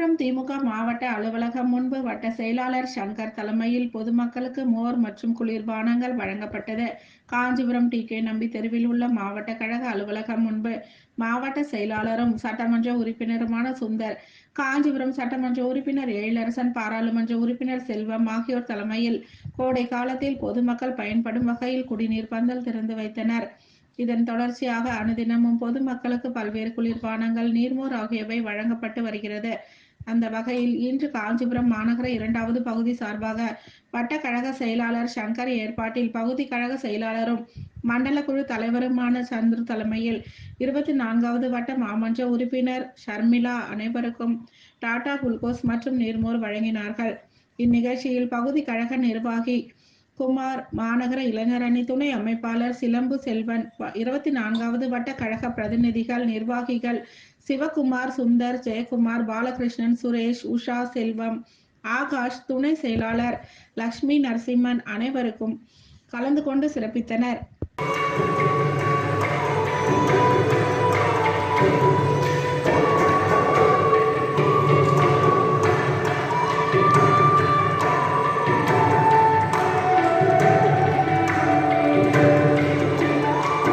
காஞ்சிபுரம் திமுக மாவட்ட அலுவலகம் முன்பு வட்ட செயலாளர் சங்கர் தலைமையில் பொதுமக்களுக்கு மோர் மற்றும் குளிர்பானங்கள் வழங்கப்பட்டது. காஞ்சிபுரம் டி.கே. நம்பி தெருவில் உள்ள மாவட்ட கழக அலுவலகம் முன்பு மாவட்ட செயலாளரும் சட்டமன்ற உறுப்பினருமான சுந்தர், காஞ்சிபுரம் சட்டமன்ற உறுப்பினர் எழிலரசன், பாராளுமன்ற உறுப்பினர் செல்வம் ஆகியோர் தலைமையில் கோடை காலத்தில் பொதுமக்கள் பயன்படும் வகையில் குடிநீர் பந்தல் திறந்து வைத்தனர். இதன் தொடர்ச்சியாக அனுதினமும் பொதுமக்களுக்கு பல்வேறு குளிர்பானங்கள், நீர்மோர் ஆகியவை வழங்கப்பட்டு வருகிறது. அந்த வகையில் இன்று காஞ்சிபுரம் மாநகர 2வது பகுதி சார்பாக வட்ட கழக செயலாளர் சங்கர் ஏற்பாட்டில் பகுதி கழக செயலாளரும் மண்டல குழு தலைவருமான சந்துரு தலைமையில் 24வது வட்ட மாமன்ற உறுப்பினர் ஷர்மிளா அனைவருக்கும் டாடா குளுக்கோஸ் மற்றும் நீர்மோர் வழங்கினார்கள். இந்நிகழ்ச்சியில் பகுதி கழக நிர்வாகி குமார், மாநகர இளைஞர் அணி துணை அமைப்பாளர் சிலம்பு செல்வன், 24வது வட்ட கழக பிரதிநிதிகள், நிர்வாகிகள் சிவகுமார், சுந்தர், ஜெயக்குமார், பாலகிருஷ்ணன், சுரேஷ், உஷா, செல்வம், ஆகாஷ், துணை செயலாளர் லட்சுமி நரசிம்மன் அனைவருக்கும் கலந்து கொண்டு சிறப்பித்தனர்.